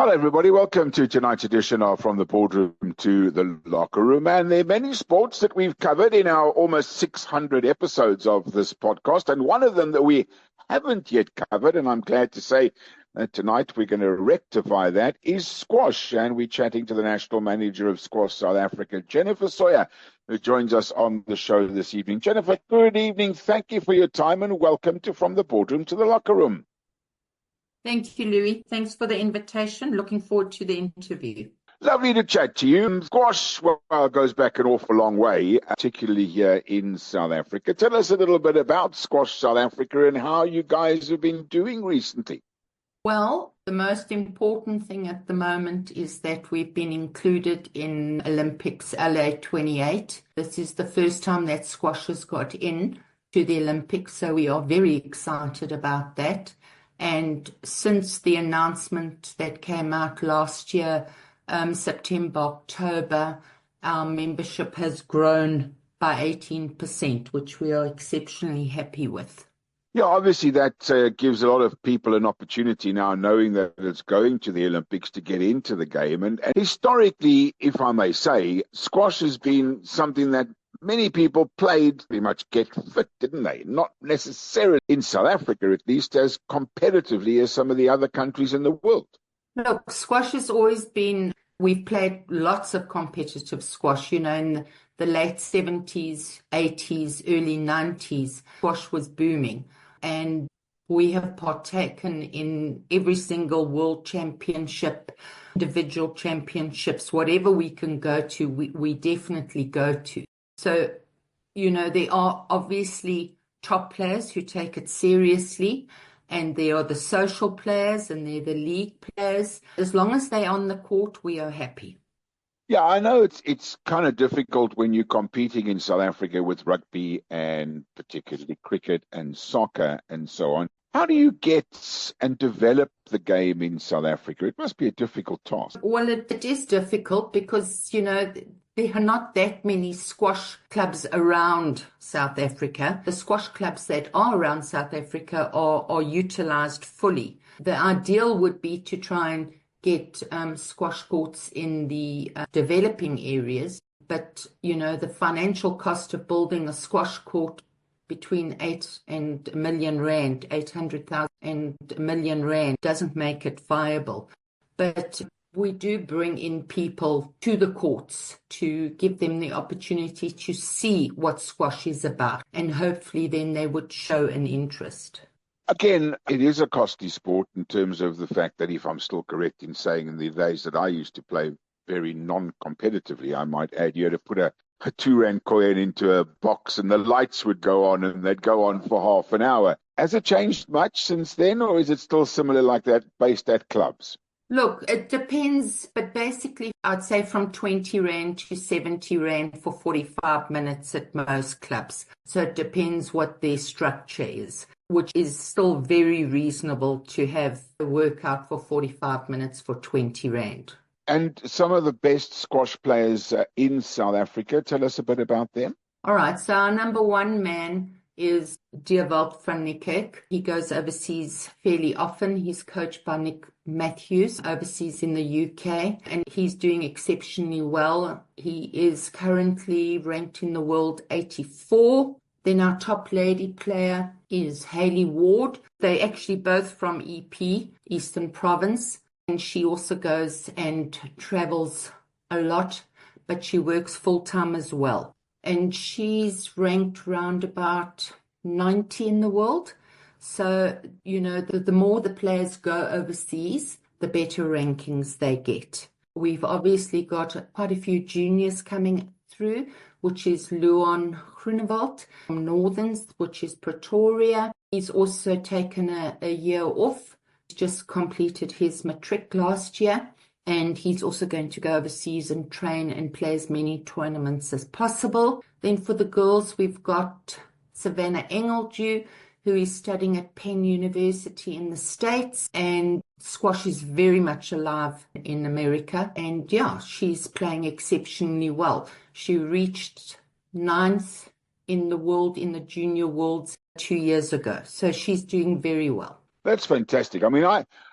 Hello, everybody. Welcome to tonight's edition of From the Boardroom to the Locker Room. And there are many sports that we've covered in our almost 600 episodes of this podcast. And one of them that we haven't yet covered, and I'm glad to say that tonight we're going to rectify that, is squash. And we're chatting to the National Manager of Squash South Africa, Jennifer Sawyer, who joins us on the show this evening. Jennifer, good evening. Thank you for your time and welcome to From the Boardroom to the Locker Room. Thank you, Louis. Thanks for the invitation. Looking forward to the interview. Lovely to chat to you. Squash, well, goes back an awful long way, particularly here in South Africa. Tell us a little bit about Squash South Africa and how you guys have been doing recently. Well, the most important thing at the moment is that we've been included in Olympics LA 28. This is the first time that squash has got in to the Olympics, so we are very excited about that. And since the announcement that came out last year, September, October, our membership has grown by 18%, which we are exceptionally happy with. Yeah, obviously that gives a lot of people an opportunity now, knowing that it's going to the Olympics, to get into the game. And historically, if I may say, squash has been something that many people played pretty much get fit, didn't they? Not necessarily in South Africa, at least, as competitively as some of the other countries in the world. Look, squash has always been, we've played lots of competitive squash, in the late 70s, 80s, early 90s, squash was booming. And we have partaken in every single world championship, individual championships, whatever we can go to, we definitely go to. So, there are obviously top players who take it seriously, and there are the social players and they're the league players. As long as they're on the court, we are happy. Yeah, I know it's kind of difficult when you're competing in South Africa with rugby and particularly cricket and soccer and so on. How do you get and develop the game in South Africa? It must be a difficult task. Well, it is difficult because, there are not that many squash clubs around South Africa. The squash clubs that are around South Africa are utilized fully. The ideal would be to try and get squash courts in the developing areas. But, the financial cost of building a squash court between 8 and a million rand, 800,000 and a million rand doesn't make it viable. But we do bring in people to the courts to give them the opportunity to see what squash is about, and hopefully then they would show an interest. Again, it is a costly sport in terms of the fact that, if I'm still correct in saying, in the days that I used to play very non-competitively, I might add, you had to put a 2 rand coin into a box and the lights would go on and they'd go on for half an hour. Has it changed much since then, or is it still similar like that based at clubs? Look, it depends, but basically I'd say from 20 rand to 70 rand for 45 minutes at most clubs. So it depends what their structure is, which is still very reasonable to have a workout for 45 minutes for 20 rand. And some of the best squash players in South Africa, tell us a bit about them. All right, so our number one man is Dewald van Niekerk. He goes overseas fairly often. He's coached by Nick Matthews overseas in the UK, and he's doing exceptionally well. He is currently ranked in the world 84. Then our top lady player is Hayley Ward. They're actually both from EP, Eastern Province, and she also goes and travels a lot, but she works full-time as well. And she's ranked round about 90 in the world. So, the more the players go overseas, the better rankings they get. We've obviously got quite a few juniors coming through, which is Luan Groenewald from Northerns, which is Pretoria. He's also taken a year off. He's just completed his matric last year. And he's also going to go overseas and train and play as many tournaments as possible. Then for the girls, we've got Savannah Engeldew, who is studying at Penn University in the States. And squash is very much alive in America. And yeah, she's playing exceptionally well. She reached 9th in the world, in the junior worlds 2 years ago. So she's doing very well. That's fantastic. I mean,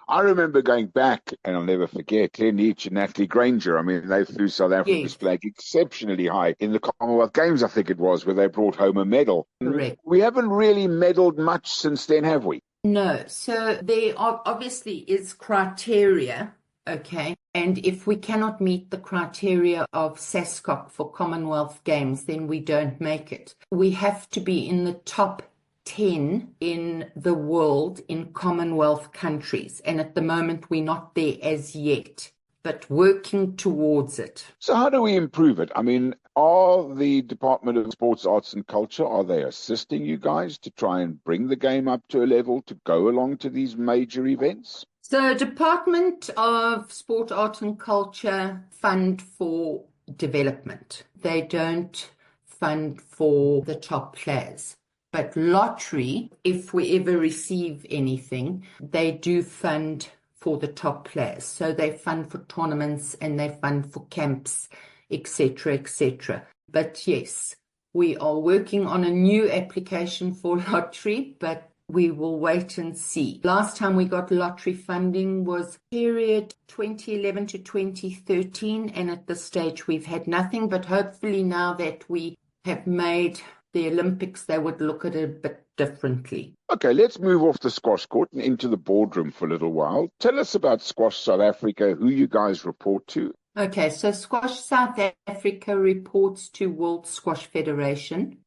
I remember going back, and I'll never forget, Claire Neach and Natalie Granger. I mean, they flew South Africa's Yes, flag exceptionally high in the Commonwealth Games, I think it was, where they brought home a medal. correct. We haven't really medaled much since then, have we? No, so there obviously is criteria, okay? And if we cannot meet the criteria of SASCOC for Commonwealth Games, then we don't make it. We have to be in the top 10 in the world in Commonwealth countries. And at the moment, we're not there as yet, but working towards it. So how do we improve it? I mean, are the Department of Sports, Arts and Culture, are they assisting you guys to try and bring the game up to a level to go along to these major events? So Department of Sport, Art and Culture fund for development. They don't fund for the top players. But lottery, if we ever receive anything, they do fund for the top players. So they fund for tournaments and they fund for camps, etc., etc. But yes, we are working on a new application for lottery, but we will wait and see. Last time we got lottery funding was period 2011 to 2013, and at this stage we've had nothing, but hopefully now that we have made the Olympics, they would look at it a bit differently. Okay, let's move off the squash court and into the boardroom for a little while. Tell us about Squash South Africa, who you guys report to. Okay, so Squash South Africa reports to World Squash Federation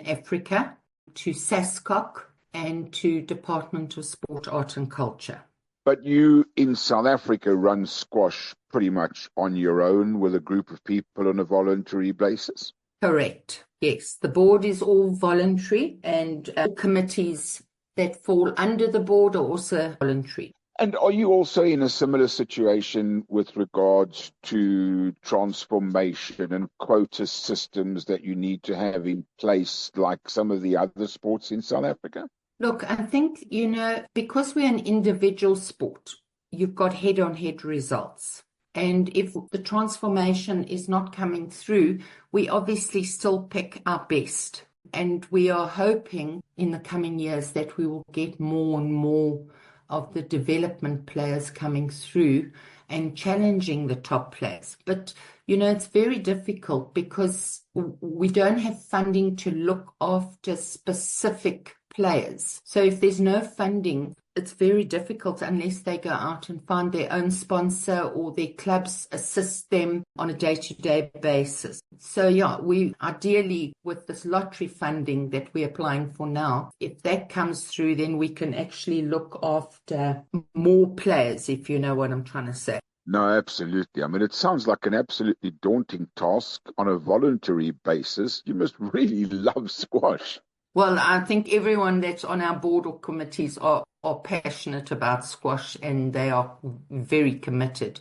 Africa, to SASCOC, and to Department of Sport, Art and Culture. But you in South Africa run squash pretty much on your own with a group of people on a voluntary basis? Correct. Yes, the board is all voluntary, and committees that fall under the board are also voluntary. And are you also in a similar situation with regards to transformation and quota systems that you need to have in place like some of the other sports in South Africa? Look, I think, because we're an individual sport, you've got head-on-head results. And if the transformation is not coming through, we obviously still pick our best. And we are hoping in the coming years that we will get more and more of the development players coming through and challenging the top players. But, it's very difficult because we don't have funding to look after specific players. So if there's no funding, it's very difficult unless they go out and find their own sponsor or their clubs assist them on a day-to-day basis. So we ideally, with this lottery funding that we're applying for now, if that comes through, then we can actually look after more players, if you know what I'm trying to say. No, absolutely. I mean, it sounds like an absolutely daunting task on a voluntary basis. You must really love squash. Well, I think everyone that's on our board or committees are passionate about squash, and they are very committed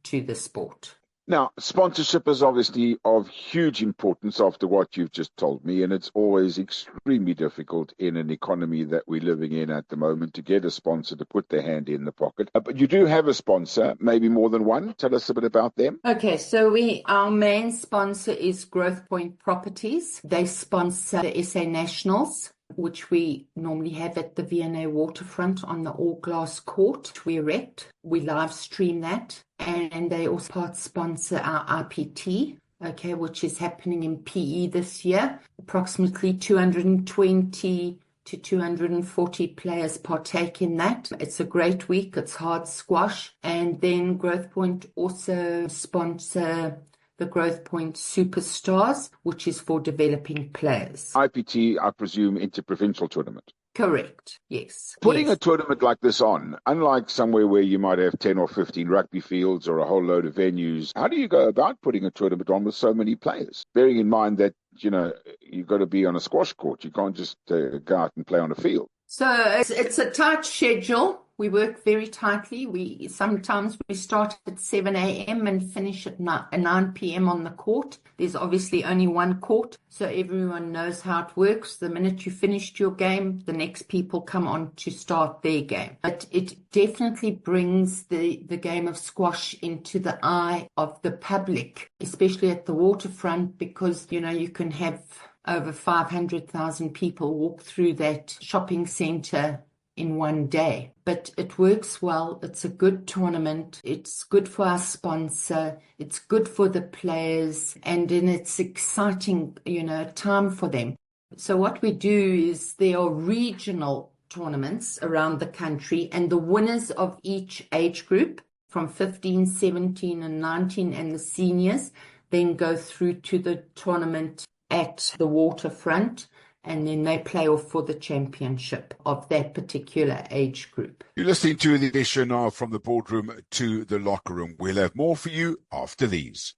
to the sport. Now, sponsorship is obviously of huge importance after what you've just told me, and it's always extremely difficult in an economy that we're living in at the moment to get a sponsor to put their hand in the pocket. But you do have a sponsor, maybe more than one. Tell us a bit about them. Okay, so our main sponsor is Growth Point Properties. They sponsor the SA Nationals, which we normally have at the V&A waterfront on the all-glass court we erect. We live stream that. And they also part sponsor our IPT, okay, which is happening in PE this year. Approximately 220 to 240 players partake in that. It's a great week. It's hard squash. And then Growth Point also sponsor the Growth Point Superstars, which is for developing players. IPT, I presume, interprovincial tournament. Correct, yes. Putting a tournament like this on, unlike somewhere where you might have 10 or 15 rugby fields or a whole load of venues, how do you go about putting a tournament on with so many players? Bearing in mind that, you've got to be on a squash court. You can't just go out and play on a field. So it's a tight schedule. We work very tightly. Sometimes we start at 7 a.m. and finish at 9 p.m. on the court. There's obviously only one court, so everyone knows how it works. The minute you finished your game, the next people come on to start their game. But it definitely brings the game of squash into the eye of the public, especially at the waterfront, because, you can have over 500,000 people walk through that shopping centre in one day. But it works well. It's a good tournament. It's good for our sponsor. It's good for the players. And then it's exciting, time for them. So what we do is there are regional tournaments around the country, and the winners of each age group from 15, 17, and 19 and the seniors then go through to the tournament at the waterfront, and then they play off for the championship of that particular age group. You're listening to the edition of From the Boardroom to the Locker Room. We'll have more for you after these.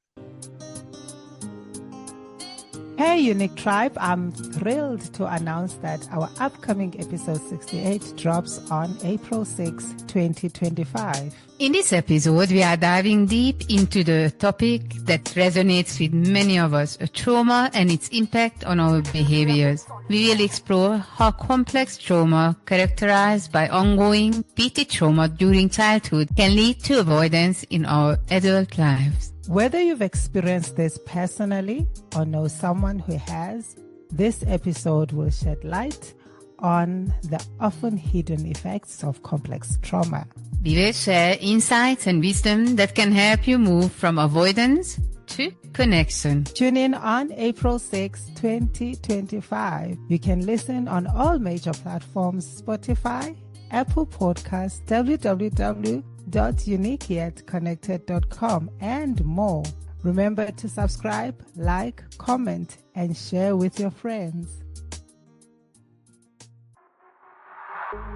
Hey, Unique Tribe, I'm thrilled to announce that our upcoming episode 68 drops on April 6, 2025. In this episode, we are diving deep into the topic that resonates with many of us, trauma and its impact on our behaviors. We will explore how complex trauma, characterized by ongoing repeated trauma during childhood, can lead to avoidance in our adult lives. Whether you've experienced this personally or know someone who has, this episode will shed light on the often hidden effects of complex trauma. We will share insights and wisdom that can help you move from avoidance to connection. Tune in on April 6, 2025. You can listen on all major platforms: Spotify, Apple Podcasts, www.uniqueyetconnected.com, and more. Remember to subscribe, like, comment, and share with your friends.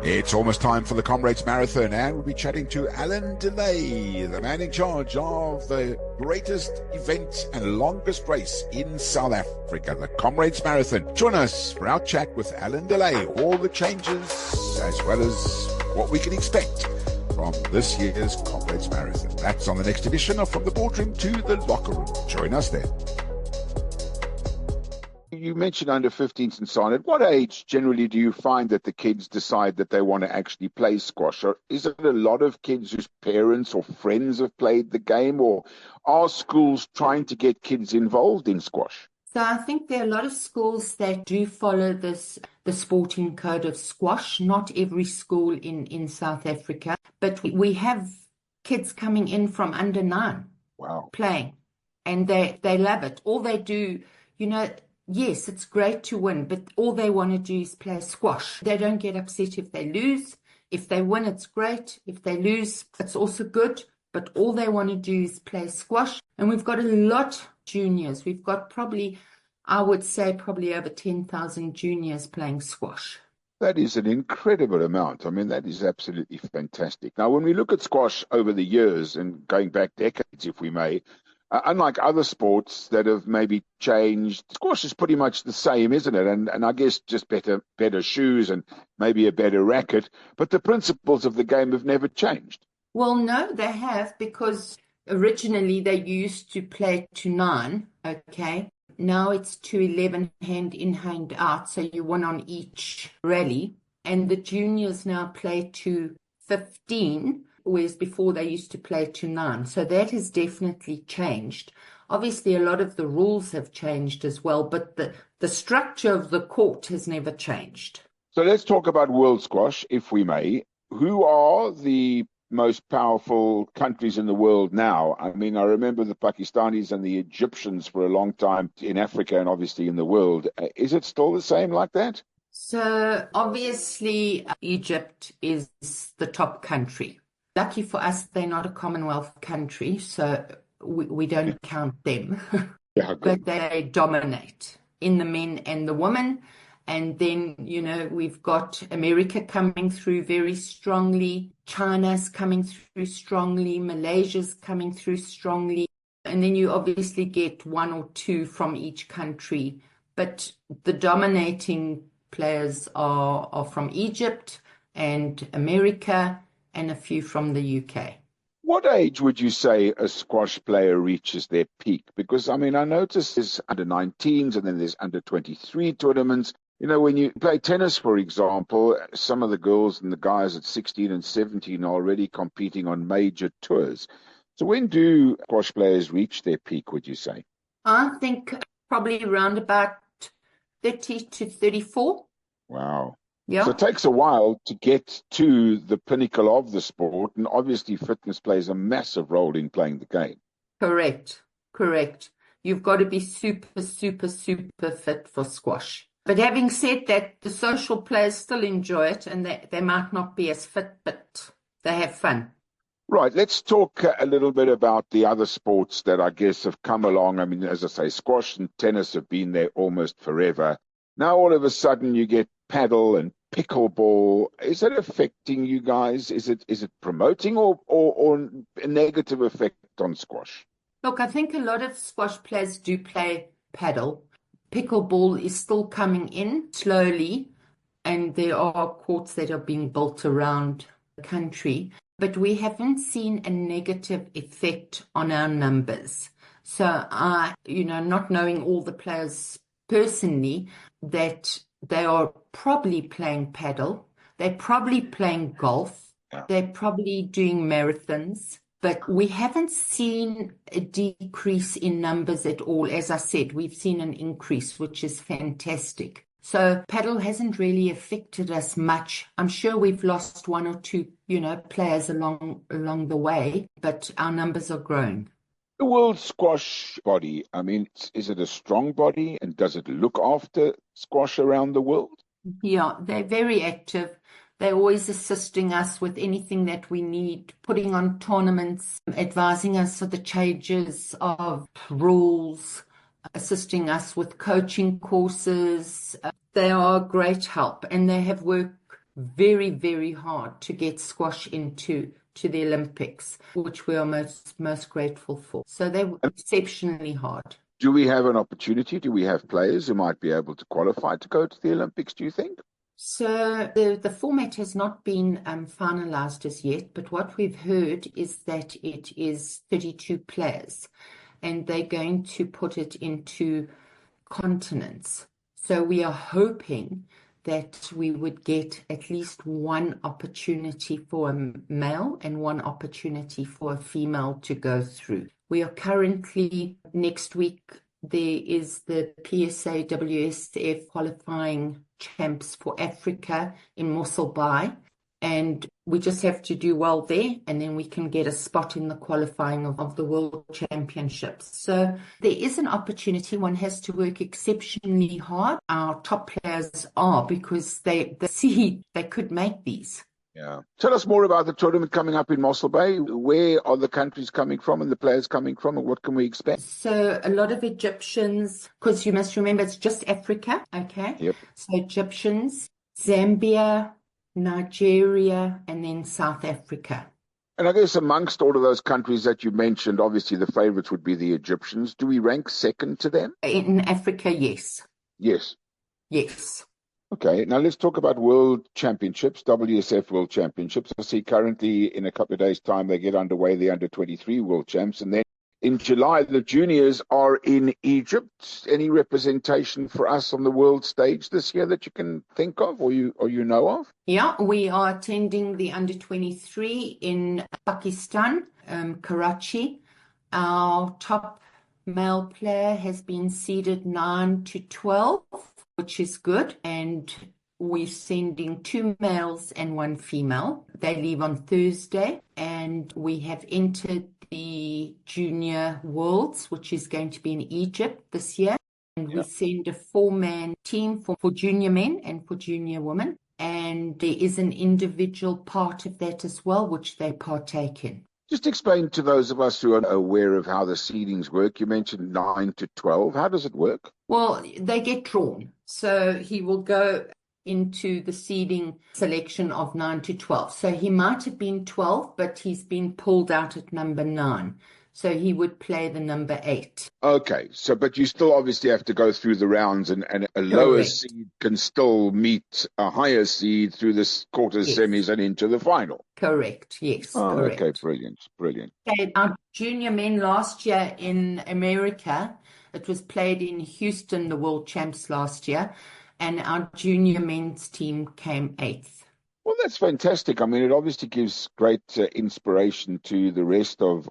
It's almost time for the Comrades Marathon, and we'll be chatting to Alan DeLay, the man in charge of the greatest event and longest race in South Africa, the Comrades Marathon. Join us for our chat with Alan DeLay, all the changes as well as what we can expect from this year's Comrades Marathon. That's on the next edition of From the Boardroom to the Locker Room. Join us then. You mentioned under 15s and so on. At what age generally do you find that the kids decide that they want to actually play squash? Or is it a lot of kids whose parents or friends have played the game, or are schools trying to get kids involved in squash? So I think there are a lot of schools that do follow the sporting code of squash. Not every school in South Africa, but we have kids coming in from under 9. Wow. Playing, and they love it. All they do, yes, it's great to win, but all they want to do is play squash. They don't get upset if they lose. If they win, it's great. If they lose, it's also good. But all they want to do is play squash. And we've got a lot juniors. We've got I would say probably over 10,000 juniors playing squash. That is an incredible amount. I mean, that is absolutely fantastic. Now, when we look at squash over the years and going back decades, if we may, unlike other sports that have maybe changed, squash is pretty much the same, isn't it? And I guess just better shoes and maybe a better racket. But the principles of the game have never changed. Well, no, they have, because originally they used to play to 9, okay? Now it's to 11, hand in, hand out, so you one on each rally. And the juniors now play to 15, whereas before they used to play to 9. So that has definitely changed. Obviously, a lot of the rules have changed as well, but the structure of the court has never changed. So let's talk about world squash, if we may. Who are the most powerful countries in the world now? I mean, I remember the Pakistanis and the Egyptians for a long time in Africa and obviously in the world. Is it still the same like that? So obviously, Egypt is the top country. Lucky for us, they're not a Commonwealth country, so we don't count them. Yeah, but they dominate in the men and the women. And then, we've got America coming through very strongly. China's coming through strongly. Malaysia's coming through strongly. And then you obviously get 1 or 2 from each country. But the dominating players are from Egypt and America, and a few from the UK. What age would you say a squash player reaches their peak? Because, I mean, I notice there's under 19s and then there's under 23 tournaments. When you play tennis, for example, some of the girls and the guys at 16 and 17 are already competing on major tours. So when do squash players reach their peak, would you say? I think probably around about 30 to 34. Wow. Yeah. So it takes a while to get to the pinnacle of the sport, and obviously fitness plays a massive role in playing the game. Correct. Correct. You've got to be super, super, super fit for squash. But having said that, the social players still enjoy it, and they might not be as fit, but they have fun. Right, let's talk a little bit about the other sports that I guess have come along. I mean, as I say, squash and tennis have been there almost forever. Now all of a sudden you get paddle and pickleball. Is that affecting you guys? Is it promoting or a negative effect on squash? Look, I think a lot of squash players do play paddle. Pickleball is still coming in slowly, and there are courts that are being built around the country, but we haven't seen a negative effect on our numbers. So not knowing all the players personally, that they are probably playing paddle, they're probably playing golf, they're probably doing marathons. But we haven't seen a decrease in numbers at all. As I said, we've seen an increase, which is fantastic. So paddle hasn't really affected us much. I'm sure we've lost one or two, players along the way, but our numbers are growing. The world squash body, I mean, is it a strong body, and does it look after squash around the world? Yeah, they're very active. They're always assisting us with anything that we need, putting on tournaments, advising us of the changes of rules, assisting us with coaching courses. They are a great help, and they have worked very, very hard to get squash into the Olympics, which we are most grateful for. So they were exceptionally hard. Do we have an opportunity? Do we have players who might be able to qualify to go to the Olympics, do you think? So the format has not been finalized as yet, but what we've heard is that it is 32 players, and they're going to put it into continents. So we are hoping that we would get at least one opportunity for a male and one opportunity for a female to go through. We are currently, next week, there is the PSA WSF qualifying champs for Africa in Mossel Bay, and we just have to do well there, and then we can get a spot in the qualifying of the World Championships. So there is an opportunity. One has to work exceptionally hard. Our top players are, because they see they could make these. Yeah. Tell us more about the tournament coming up in Mossel Bay. Where are the countries coming from and the players coming from, and what can we expect? So a lot of Egyptians, because you must remember it's just Africa, okay? Yep. So Egyptians, Zambia, Nigeria, and then South Africa. And I guess amongst all of those countries that you mentioned, obviously the favorites would be the Egyptians. Do we rank second to them? In Africa, yes. Yes. Yes. Okay, now let's talk about World Championships, WSF World Championships. I see currently in a couple of days' time they get underway, the under-23 World Champs. And then in July, the juniors are in Egypt. Any representation for us on the world stage this year that you can think of or you know of? Yeah, we are attending the under-23 in Pakistan, Karachi. Our top male player has been seeded 9-12. Which is good, and we're sending 2 males and 1 female. They leave on Thursday, and we have entered the Junior Worlds, which is going to be in Egypt this year. And we send a 4-man team for junior men and for junior women. And there is an individual part of that as well, which they partake in. Just explain to those of us who are aware of how the seedings work. You mentioned 9-12. How does it work? Well, they get drawn. So he will go into the seeding selection of 9-12. So he might have been 12, but he's been pulled out at number 9. So he would play the number 8. Okay, but you still obviously have to go through the rounds, and a lower seed can still meet a higher seed through the quarters, semis, and into the final. Correct, yes. Correct. Okay, brilliant. Okay, our junior men last year in America, it was played in Houston, the World Champs last year, and our junior men's team came 8th. Well, that's fantastic. I mean, it obviously gives great inspiration to the rest of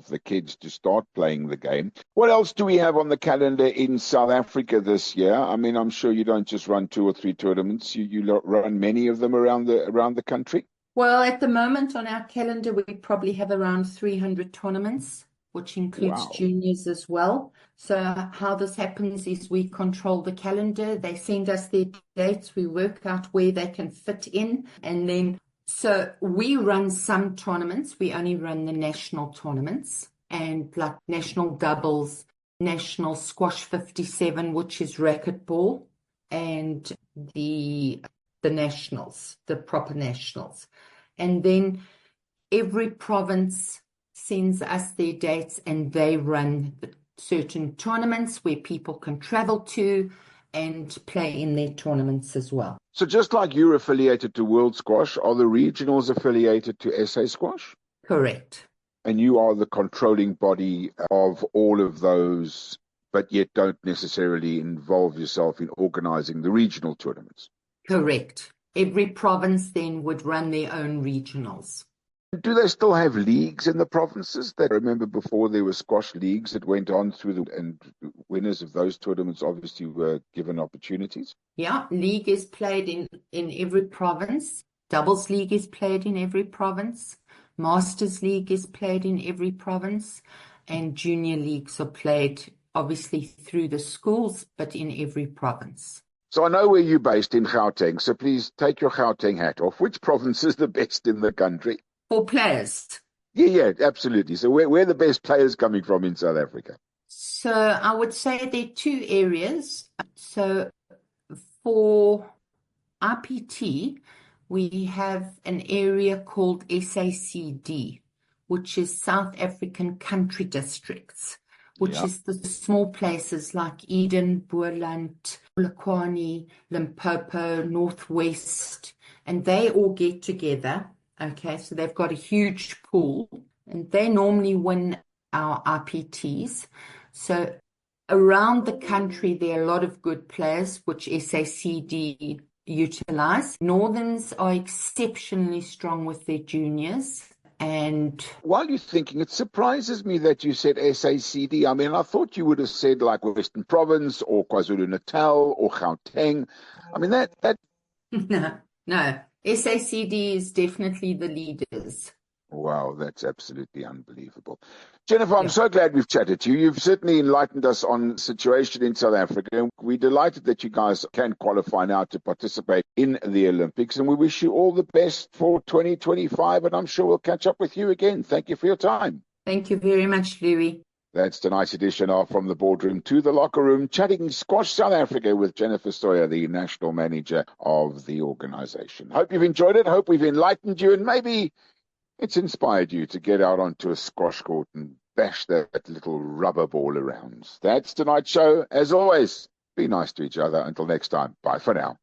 the kids to start playing the game. What else do we have on the calendar in South Africa this year? I mean, I'm sure you don't just run 2 or 3 tournaments. You run many of them around the country. Well, at the moment on our calendar, we probably have around 300 tournaments, which includes Wow. juniors as well. So how this happens is we control the calendar. They send us their dates. We work out where they can fit in. And then, so we run some tournaments. We only run the national tournaments and like national doubles, national squash 57, which is racquetball, and the nationals, the proper nationals. And then every province sends us their dates and they run certain tournaments where people can travel to and play in their tournaments as well. So just like you're affiliated to World Squash, are the regionals affiliated to SA Squash? Correct. And you are the controlling body of all of those, but yet don't necessarily involve yourself in organizing the regional tournaments. Correct. Every province then would run their own regionals. Do they still have leagues in the provinces? I remember before there were squash leagues that went on and winners of those tournaments obviously were given opportunities. Yeah, league is played in every province. Doubles league is played in every province. Masters league is played in every province. And junior leagues are played obviously through the schools, but in every province. So I know where you're based in Gauteng, so please take your Gauteng hat off. Which province is the best in the country? For players. Yeah, absolutely. So where are the best players coming from in South Africa? So I would say there are two areas. So for RPT, we have an area called SACD, which is South African Country Districts, which is the small places like Eden, Boland, Polokwane, Limpopo, Northwest, and they all get together. Okay, so they've got a huge pool, and they normally win our RPTs. So around the country, there are a lot of good players, which SACD utilize. Northerns are exceptionally strong with their juniors. And while you're thinking, it surprises me that you said SACD. I mean, I thought you would have said like Western Province or KwaZulu-Natal or Gauteng. I mean, that... No. SACD is definitely the leaders. Wow, that's absolutely unbelievable. Jennifer, I'm so glad we've chatted to you. You've certainly enlightened us on the situation in South Africa. We're delighted that you guys can qualify now to participate in the Olympics. And we wish you all the best for 2025. And I'm sure we'll catch up with you again. Thank you for your time. Thank you very much, Louis. That's tonight's edition of From the Boardroom to the Locker Room, chatting Squash South Africa with Jennifer Sawyer, the national manager of the organization. Hope you've enjoyed it. Hope we've enlightened you, and maybe it's inspired you to get out onto a squash court and bash that little rubber ball around. That's tonight's show. As always, be nice to each other. Until next time, bye for now.